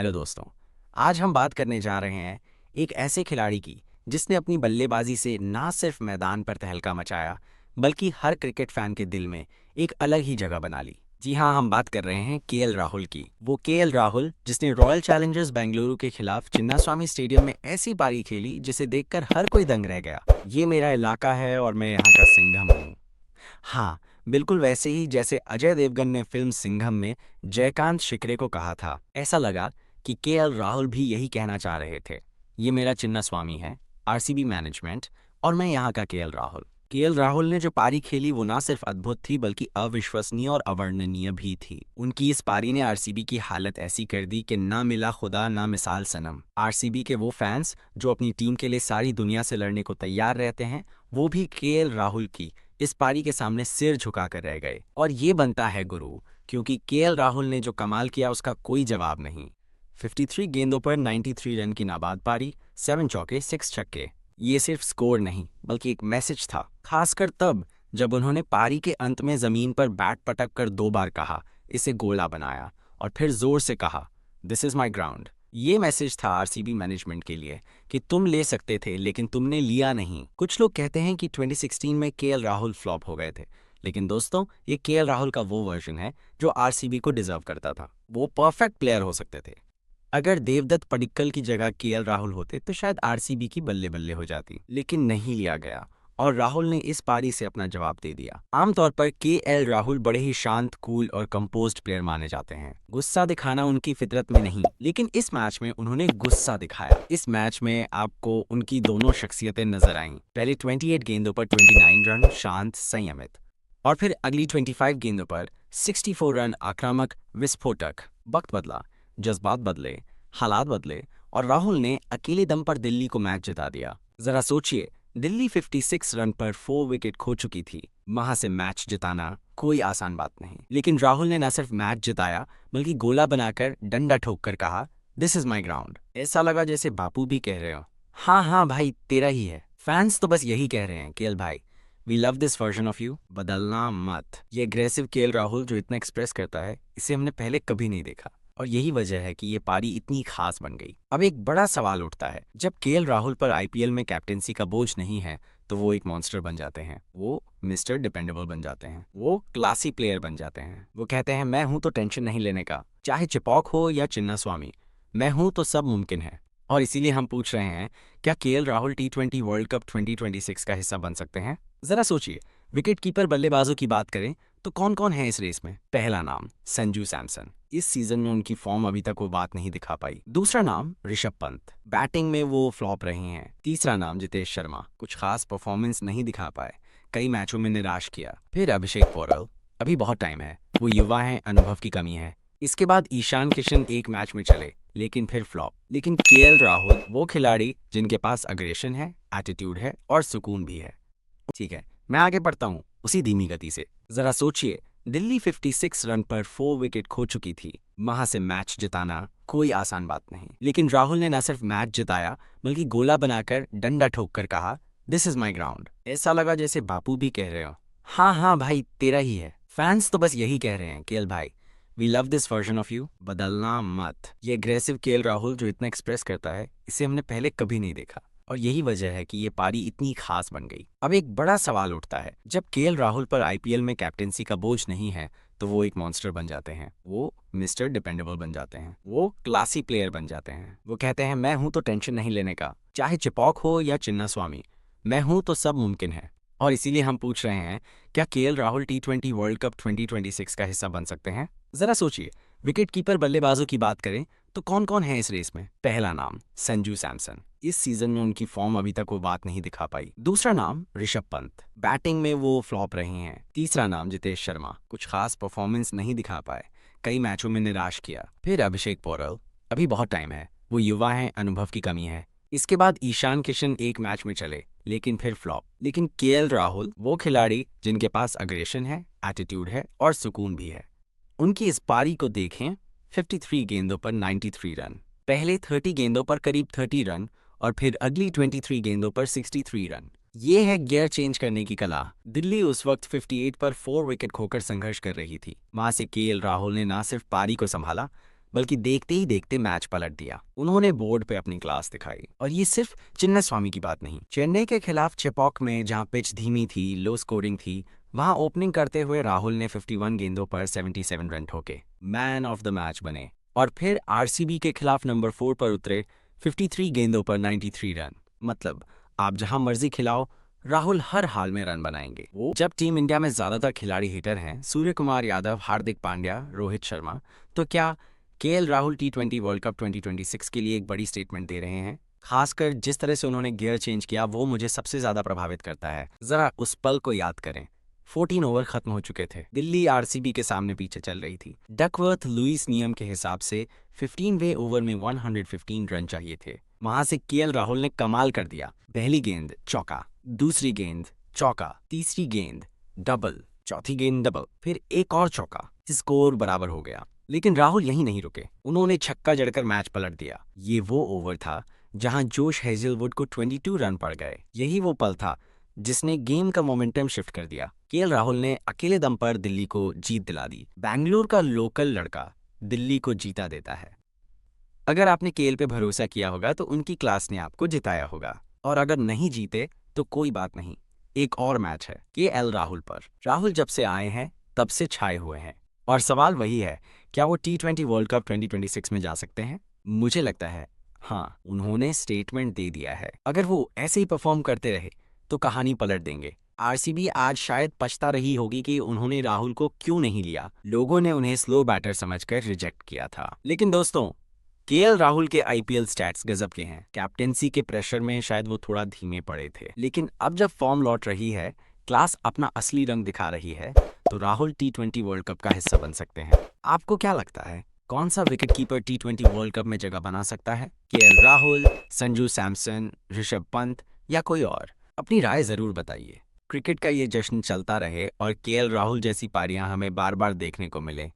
Hello दोस्तों, आज हम बात करने जा रहे हैं एक ऐसे खिलाड़ी की जिसने अपनी बल्लेबाजी से ना सिर्फ मैदान पर तहलका मचाया बल्कि हर क्रिकेट फैन के दिल में एक अलग ही जगह बना ली। जी हाँ, हम बात कर रहे हैं केएल राहुल की। वो केएल राहुल जिसने रॉयल चैलेंजर्स बेंगलुरु के खिलाफ चिन्नास्वामी स्टेडियम में ऐसी पारी खेली जिसे देखकर हर कोई दंग रह गया। ये मेरा इलाका है और मैं यहाँ का सिंघम हूँ। हाँ, बिल्कुल वैसे ही जैसे अजय देवगन ने फिल्म सिंघम में जयकांत शिकरे को कहा था। ऐसा लगा कि केएल राहुल भी यही कहना चाह रहे थे। ये मेरा चिन्नास्वामी है, आरसीबी मैनेजमेंट, और मैं यहाँ का केएल राहुल। केएल राहुल ने जो पारी खेली वो ना सिर्फ अद्भुत थी बल्कि अविश्वसनीय और अवर्णनीय भी थी। उनकी इस पारी ने आरसीबी की हालत ऐसी कर दी कि ना मिला खुदा ना मिसाल सनम। आरसीबी के वो फैंस जो अपनी टीम के लिए सारी दुनिया से लड़ने को तैयार रहते हैं, वो भी केएल राहुल की इस पारी के सामने सिर झुकाकर रह गए। और ये बनता है गुरु, क्योंकि केएल राहुल ने जो कमाल किया उसका कोई जवाब नहीं। 53 गेंदों पर 93 रन की नाबाद पारी, 7 चौके 6 छक्के। ये सिर्फ स्कोर नहीं बल्कि एक मैसेज था, खासकर तब जब उन्होंने पारी के अंत में जमीन पर बैट पटक कर 2 बार कहा, इसे गोला बनाया, और फिर जोर से कहा, दिस इज माई ग्राउंड। ये मैसेज था आरसीबी मैनेजमेंट के लिए कि तुम ले सकते थे लेकिन तुमने लिया नहीं। कुछ लोग कहते हैं कि 2016 में केएल राहुल फ्लॉप हो गए थे, लेकिन दोस्तों ये केएल राहुल का वो वर्जन है जो आरसीबी को डिजर्व करता था। वो परफेक्ट प्लेयर हो सकते थे। अगर देवदत्त पडिक्कल की जगह केएल राहुल होते तो शायद आरसीबी की बल्ले बल्ले हो जाती, लेकिन नहीं लिया गया और राहुल ने इस पारी से अपना जवाब दे दिया। आमतौर पर केएल राहुल बड़े ही शांत, कूल और कंपोज्ड प्लेयर माने जाते हैं। गुस्सा दिखाना उनकी फितरत में नहीं, लेकिन इस मैच में उन्होंने गुस्सा दिखाया। इस मैच में आपको उनकी दोनों शख्सियतें नजर आईं। पहले 28 गेंदों पर 29 रन, शांत, संयमित, और फिर अगली 25 गेंदों पर 64 रन, आक्रामक, विस्फोटक। वक्त बदला, जज्बात बदले, हालात बदले, और राहुल ने अकेले दम पर दिल्ली को मैच जिता दिया। जरा सोचिए, दिल्ली 56 रन पर 4 विकेट खो चुकी थी। वहां से मैच जिताना कोई आसान बात नहीं, लेकिन राहुल ने न सिर्फ मैच जिताया बल्कि गोला बनाकर डंडा ठोककर कहा, दिस इज माई ग्राउंड। ऐसा लगा जैसे बापू भी कह रहे हो, हाँ हाँ भाई तेरा ही है। फैंस तो बस यही कह रहे हैं, केएल भाई, we love this version of you, बदलना मत। ये अग्रेसिव केएल राहुल जो इतना एक्सप्रेस करता है, इसे हमने पहले कभी नहीं देखा, और यही वजह है कि ये पारी इतनी खास बन गई। अब एक बड़ा सवाल उठता है, जब केएल राहुल पर आईपीएल में कैप्टेंसी का बोझ नहीं है तो वो एक मॉन्स्टर बन जाते हैं, वो मिस्टर डिपेंडेबल बन जाते हैं, वो क्लासी प्लेयर बन जाते हैं। वो कहते हैं, मैं हूं तो टेंशन नहीं लेने का, चाहे चिपॉक हो या चिन्नास्वामी, मैं हूं तो सब मुमकिन है। और इसीलिए हम पूछ रहे हैं, क्या केएल राहुल टी20 वर्ल्ड कप 2026 का हिस्सा बन सकते हैं? जरा सोचिए, विकेट कीपर बल्लेबाजों की बात करें तो कौन कौन है इस रेस में? पहला नाम संजू सैमसन, इस सीजन में उनकी फॉर्म अभी तक वो बात नहीं दिखा पाई। दूसरा नाम ऋषभ पंत, बैटिंग में वो फ्लॉप रहे हैं। तीसरा नाम जितेश शर्मा, कुछ खास परफॉर्मेंस नहीं दिखा पाए, कई मैचों में निराश किया। फिर अभिषेक पोरल, अभी बहुत टाइम है, वो युवा है, अनुभव की कमी है। इसके बाद ईशान किशन एक मैच में चले लेकिन फिर फ्लॉप। लेकिन केएल राहुल वो खिलाड़ी जिनके पास अग्रेशन है, एटीट्यूड है और सुकून भी है। ठीक है, मैं आगे बढ़ता हूँ उसी धीमी गति से। जरा सोचिए, दिल्ली 56 रन पर 4 विकेट खो चुकी थी। वहां से मैच जिताना कोई आसान बात नहीं, लेकिन राहुल ने न सिर्फ मैच जिताया बल्कि गोला बनाकर डंडा ठोककर कहा, दिस इज माई ग्राउंड। ऐसा लगा जैसे बापू भी कह रहे हो, हाँ हाँ भाई तेरा ही है। फैंस तो बस यही कह रहे हैं, केएल भाई, we love this version of you, बदलना मत। ये अग्रेसिव केएल राहुल जो इतना एक्सप्रेस करता है, इसे हमने पहले कभी नहीं देखा, और यही वजह है कि ये पारी इतनी खास बन गई। अब एक बड़ा सवाल उठता है, जब केएल राहुल पर आईपीएल में कैप्टेंसी का बोझ नहीं है तो वो एक मॉन्स्टर बन जाते हैं, वो मिस्टर डिपेंडेबल बन जाते हैं, वो क्लासी प्लेयर बन जाते हैं। वो कहते हैं, मैं हूं तो टेंशन नहीं लेने का, चाहे चिपॉक हो या चिन्नास्वामी, मैं हूं तो सब मुमकिन है। और इसीलिए हम पूछ रहे हैं, क्या केएल राहुल टी20 वर्ल्ड कप 2026 का हिस्सा बन सकते हैं? जरा सोचिए, विकेट कीपर बल्लेबाजों की बात करें तो कौन कौन है इस रेस में? पहला नाम संजू सैमसन, इस सीजन में उनकी फॉर्म अभी तक वो बात नहीं दिखा पाई। दूसरा नाम ऋषभ पंत, बैटिंग में वो फ्लॉप रहे हैं। तीसरा नाम जितेश शर्मा, कुछ खास परफॉर्मेंस नहीं दिखा पाए, कई मैचों में निराश किया। फिर अभिषेक पोरल, अभी बहुत टाइम है, वो युवा है, अनुभव की कमी है। इसके बाद ईशान किशन एक मैच में चले लेकिन फिर फ्लॉप। लेकिन केएल राहुल वो खिलाड़ी जिनके पास अग्रेशन है, एटीट्यूड है और सुकून भी है। उनकी इस पारी को देखें, 53 गेंदों पर 93 रन, पहले 30 गेंदों पर करीब 30 रन, और फिर अगली 23 गेंदों पर 63 रन। ये है गियर चेंज करने की कला। दिल्ली उस वक्त 58 पर 4 विकेट खोकर संघर्ष कर रही थी। वहां से केएल राहुल ने न सिर्फ पारी को संभाला बल्कि देखते ही देखते मैच पलट दिया। उन्होंने बोर्ड पे अपनी क्लास दिखाई। और ये सिर्फ चिन्नास्वामी की बात नहीं। चेन्नई के खिलाफ चेपॉक में, जहां पिच धीमी थी, लो स्कोरिंग थी, वहां ओपनिंग करते हुए राहुल ने 51 गेंदों पर 77 रन ठोके, मैन ऑफ द मैच बने। और फिर आरसीबी के खिलाफ नंबर 4 पर उतरे, 53 गेंदों पर 93 रन। मतलब आप जहां मर्जी खिलाओ, राहुल हर हाल में रन बनाएंगे। जब टीम इंडिया में ज्यादातर खिलाड़ी हिटर हैं, सूर्य कुमार यादव, हार्दिक पांड्या, रोहित शर्मा, तो क्या KL Rahul T20 world cup 2026 के लिए एक बड़ी स्टेटमेंट दे रहे हैं? खासकर जिस तरह से उन्होंने गियर चेंज किया, वो मुझे सबसे ज्यादा प्रभावित करता है। जरा उस पल को याद करें। 14 ओवर खत्म हो चुके थे, दिल्ली आरसीबी के सामने पीछे चल रही थी। डकवर्थ लुइस नियम के हिसाब से 15वें ओवर में 115 रन चाहिए थे। वहां से केएल राहुल ने कमाल कर दिया। पहली गेंद चौका, दूसरी गेंद चौका, तीसरी गेंद डबल, चौथी गेंद डबल, फिर एक और चौका। स्कोर बराबर हो गया। लेकिन राहुल यहीं नहीं रुके, उन्होंने छक्का जड़कर मैच पलट दिया। ये वो ओवर था जहां जोश हेजलवुड को 22 रन पड़ गए। यही वो पल था जिसने गेम का मोमेंटम शिफ्ट कर दिया। केएल राहुल ने अकेले दम पर दिल्ली को जीत दिला दी। बैंगलोर का लोकल लड़का दिल्ली को जीता देता है। अगर आपने केएल पे भरोसा किया होगा तो उनकी क्लास ने आपको जिताया होगा, और अगर नहीं जीते तो कोई बात नहीं, एक और मैच है केएल राहुल पर। राहुल जब से आए हैं तब से छाए हुए हैं, और सवाल वही है, क्या वो T20 वर्ल्ड कप 2026 में जा सकते हैं? मुझे लगता है हाँ, उन्होंने स्टेटमेंट दे दिया है। अगर वो ऐसे ही परफॉर्म करते रहे तो कहानी पलट देंगे। आरसीबी आज शायद पछता रही होगी कि उन्होंने राहुल को क्यों नहीं लिया। लोगों ने उन्हें स्लो बैटर समझकर रिजेक्ट किया था। लेकिन दोस्तों, केएल राहुल के आईपीएल स्टैट्स गजब के हैं। कैप्टेंसी के प्रेशर में शायद वो थोड़ा धीमे पड़े थे, लेकिन अब जब फॉर्म लौट रही है, क्लास अपना असली रंग दिखा रही है, तो राहुल T20 वर्ल्ड कप का हिस्सा बन सकते हैं। आपको क्या लगता है, कौन सा विकेटकीपर T20 वर्ल्ड कप में जगह बना सकता है? केएल राहुल, संजू सैमसन, ऋषभ पंत या कोई और? अपनी राय जरूर बताइए। क्रिकेट का ये जश्न चलता रहे और केएल राहुल जैसी पारियां हमें बार बार देखने को मिले।